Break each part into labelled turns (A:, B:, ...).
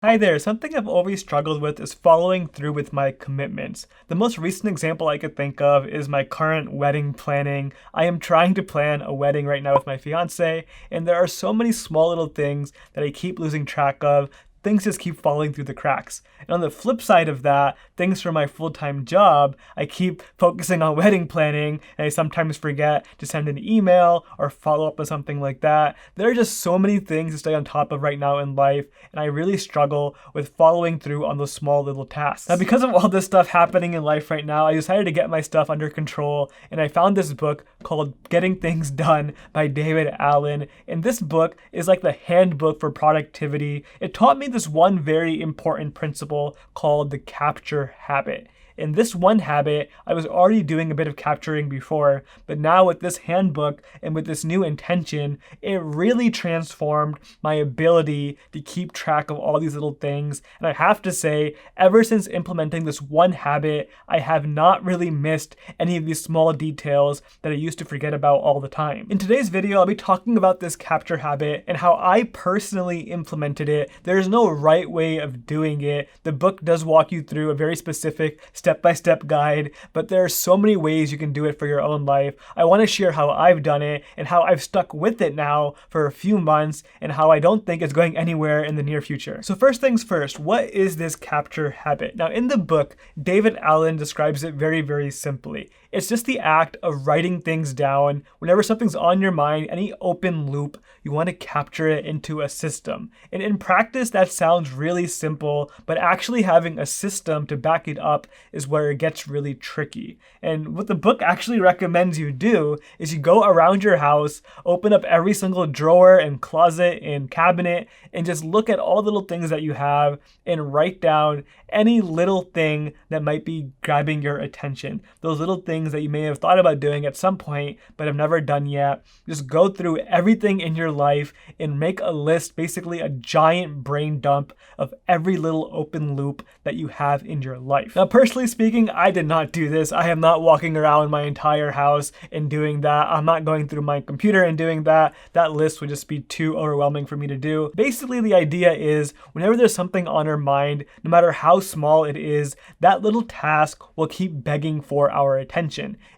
A: Hi there. Something I've always struggled with is following through with my commitments. The most recent example I could think of is my current wedding planning. I am trying to plan a wedding right now with my fiance, and there are so many small little things that I keep losing track of. Things just keep falling through the cracks. And on the flip side of that, things for my full-time job, I keep focusing on wedding planning, and I sometimes forget to send an email or follow up with something like that. There are just so many things to stay on top of right now in life, and I really struggle with following through on those small little tasks. Now, because of all this stuff happening in life right now, I decided to get my stuff under control, and I found this book called Getting Things Done by David Allen. And this book is like the handbook for productivity. It taught me this one very important principle called the capture habit. In this one habit, I was already doing a bit of capturing before, but now with this handbook and with this new intention, it really transformed my ability to keep track of all these little things. And I have to say, ever since implementing this one habit, I have not really missed any of these small details that I used to forget about all the time. In today's video, I'll be talking about this capture habit and how I personally implemented it. There's no right way of doing it. The book does walk you through a very specific step-by-step guide, but there are so many ways you can do it for your own life. I want to share how I've done it and how I've stuck with it now for a few months and how I don't think it's going anywhere in the near future. So first things first, what is this capture habit? Now in the book, David Allen describes it very, very simply. It's just the act of writing things down. Whenever something's on your mind, any open loop, you want to capture it into a system. And in practice, that sounds really simple, but actually having a system to back it up is where it gets really tricky. And what the book actually recommends you do is you go around your house, open up every single drawer and closet and cabinet, and just look at all the little things that you have and write down any little thing that might be grabbing your attention. Those little things that you may have thought about doing at some point, but have never done yet. Just go through everything in your life and make a list, basically a giant brain dump of every little open loop that you have in your life. Now, personally speaking, I did not do this. I am not walking around my entire house and doing that. I'm not going through my computer and doing that. That list would just be too overwhelming for me to do. Basically, the idea is whenever there's something on our mind, no matter how small it is, that little task will keep begging for our attention.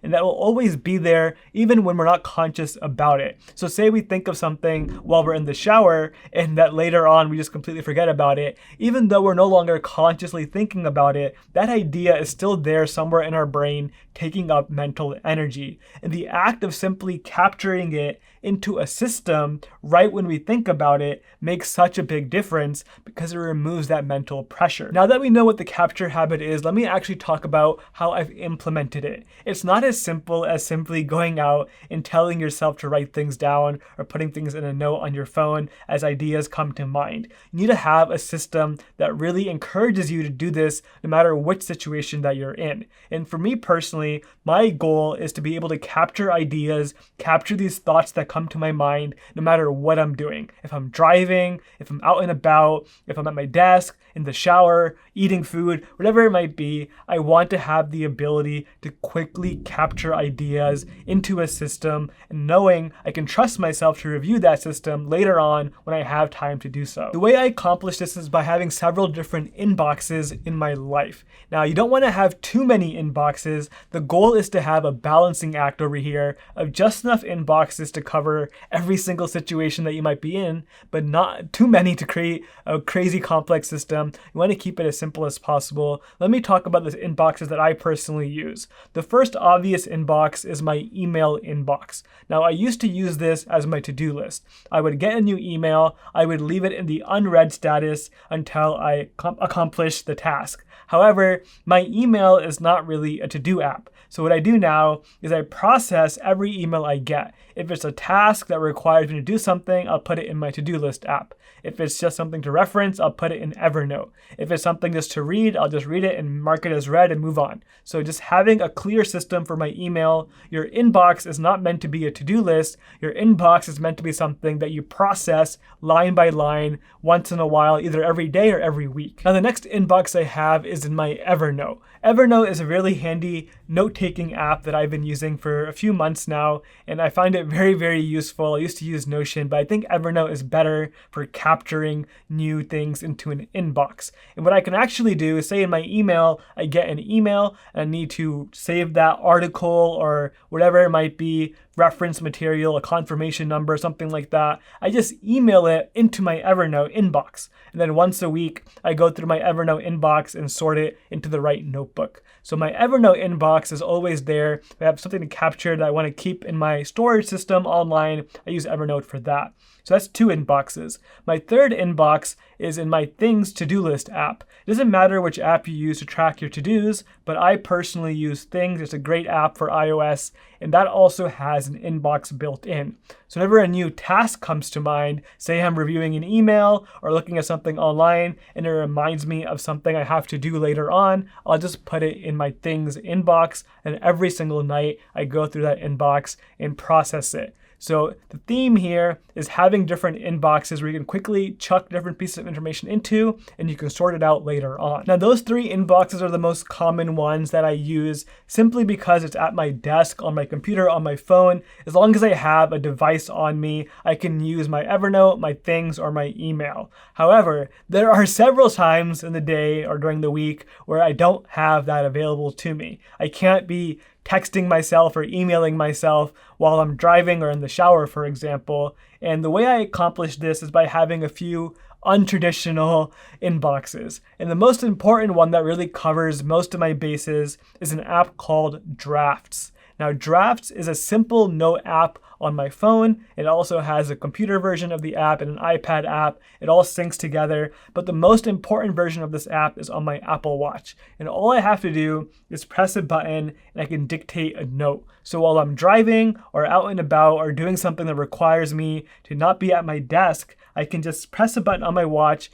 A: And that will always be there even when we're not conscious about it. So say we think of something while we're in the shower and that later on we just completely forget about it. Even though we're no longer consciously thinking about it, that idea is still there somewhere in our brain taking up mental energy. And the act of simply capturing it into a system right when we think about it makes such a big difference because it removes that mental pressure. Now that we know what the capture habit is, let me actually talk about how I've implemented it. It's not as simple as simply going out and telling yourself to write things down or putting things in a note on your phone as ideas come to mind. You need to have a system that really encourages you to do this no matter which situation that you're in. And for me personally, my goal is to be able to capture ideas, capture these thoughts that come to my mind no matter what I'm doing. If I'm driving, if I'm out and about, if I'm at my desk, in the shower, eating food, whatever it might be, I want to have the ability to quickly capture ideas into a system and knowing I can trust myself to review that system later on when I have time to do so. The way I accomplish this is by having several different inboxes in my life. Now, you don't want to have too many inboxes. The goal is to have a balancing act over here of just enough inboxes to cover every single situation that you might be in, but not too many to create a crazy complex system. You want to keep it as simple as possible. Let me talk about the inboxes that I personally use. The first obvious inbox is my email inbox. Now, I used to use this as my to-do list. I would get a new email, I would leave it in the unread status until I accomplish the task. However, my email is not really a to-do app. So what I do now is I process every email I get. If it's a task that requires me to do something, I'll put it in my to-do list app. If it's just something to reference, I'll put it in Evernote. If it's something just to read, I'll just read it and mark it as read and move on. So just having a clear system for my email. Your inbox is not meant to be a to-do list. Your inbox is meant to be something that you process line by line once in a while, either every day or every week. Now the next inbox I have is in my Evernote. Evernote is a really handy note-taking app that I've been using for a few months now, and I find it very, very useful. I used to use Notion, but I think Evernote is better for capturing capturing new things into an inbox. And what I can actually do is, say in my email, I get an email and I need to save that article or whatever it might be, reference material, a confirmation number, something like that. I just email it into my Evernote inbox. And then once a week, I go through my Evernote inbox and sort it into the right notebook. So my Evernote inbox is always there. If I have something to capture that I want to keep in my storage system online, I use Evernote for that. So that's 2 inboxes. My third inbox is in my Things to-do list app. It doesn't matter which app you use to track your to-dos, but I personally use Things. It's a great app for iOS, and that also has an inbox built in. So whenever a new task comes to mind, say I'm reviewing an email or looking at something online and it reminds me of something I have to do later on, I'll just put it in my Things inbox, and every single night I go through that inbox and process it. So the theme here is having different inboxes where you can quickly chuck different pieces of information into and you can sort it out later on. Now those 3 inboxes are the most common ones that I use simply because it's at my desk, on my computer, on my phone. As long as I have a device on me, I can use my Evernote, my Things, or my email. However, there are several times in the day or during the week where I don't have that available to me. I can't be texting myself or emailing myself while I'm driving or in the shower, for example. And the way I accomplish this is by having a few untraditional inboxes. And the most important one that really covers most of my bases is an app called Drafts. Now, Drafts is a simple note app on my phone. It also has a computer version of the app and an iPad app. It all syncs together. But the most important version of this app is on my Apple Watch. And all I have to do is press a button and I can dictate a note. So while I'm driving or out and about or doing something that requires me to not be at my desk, I can just press a button on my watch,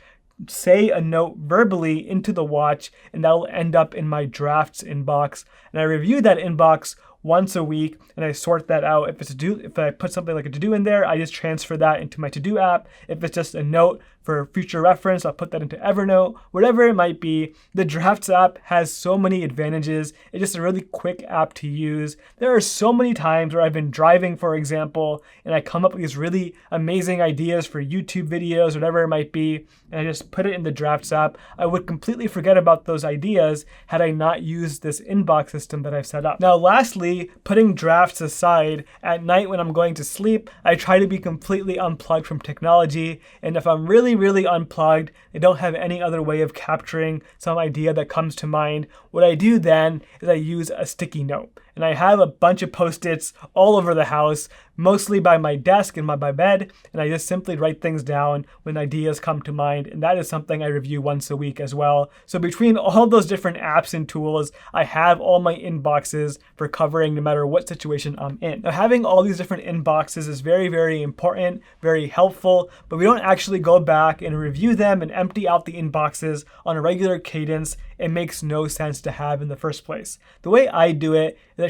A: say a note verbally into the watch, and that will end up in my Drafts inbox. And I review that inbox once a week and I sort that out. If I put something like a to-do in there, I just transfer that into my to-do app. If it's just a note for future reference, I'll put that into Evernote. Whatever it might be, the Drafts app has so many advantages. It's just a really quick app to use. There are so many times where I've been driving, for example, and I come up with these really amazing ideas for YouTube videos, whatever it might be, and I just put it in the Drafts app. I would completely forget about those ideas had I not used this inbox system that I've set up. Now, lastly, putting Drafts aside, at night when I'm going to sleep, I try to be completely unplugged from technology. And if I'm really unplugged, I don't have any other way of capturing some idea that comes to mind, what I do then is I use a sticky note. And I have a bunch of Post-its all over the house, mostly by my desk and by my bed, and I just simply write things down when ideas come to mind, and that is something I review once a week as well. So between all those different apps and tools, I have all my inboxes for covering no matter what situation I'm in. Now, having all these different inboxes is very important, very helpful, but we don't actually go back and review them and empty out the inboxes on a regular cadence. It makes no sense to have in the first place. The way I do it is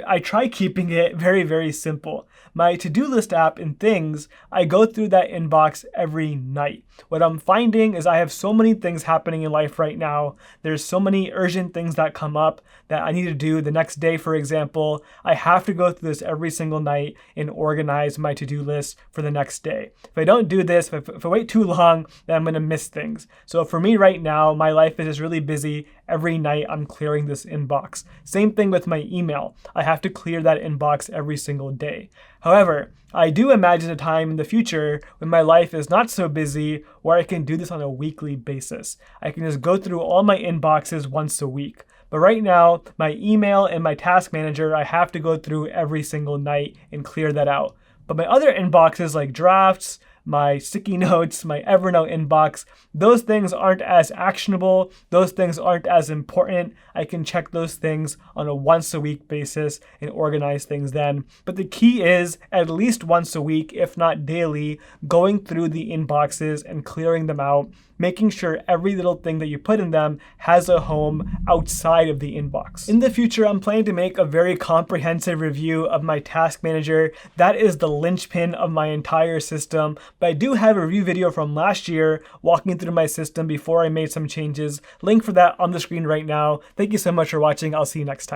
A: I try keeping it very simple. My to-do list app in Things, I go through that inbox every night. What I'm finding is I have so many things happening in life right now. There's so many urgent things that come up that I need to do the next day, for example. I have to go through this every single night and organize my to-do list for the next day. If I don't do this, if I wait too long, then I'm going to miss things. So for me right now, my life is just really busy. Every night I'm clearing this inbox. Same thing with my email. I have to clear that inbox every single day. However, I do imagine a time in the future when my life is not so busy where I can do this on a weekly basis. I can just go through all my inboxes once a week. But right now, my email and my task manager, I have to go through every single night and clear that out. But my other inboxes like Drafts, my sticky notes, my Evernote inbox, those things aren't as actionable. Those things aren't as important. I can check those things on a once a week basis and organize things then. But the key is at least once a week, if not daily, going through the inboxes and clearing them out, making sure every little thing that you put in them has a home outside of the inbox. In the future, I'm planning to make a very comprehensive review of my task manager. That is the linchpin of my entire system. But I do have a review video from last year walking through my system before I made some changes. Link for that on the screen right now. Thank you so much for watching. I'll see you next time.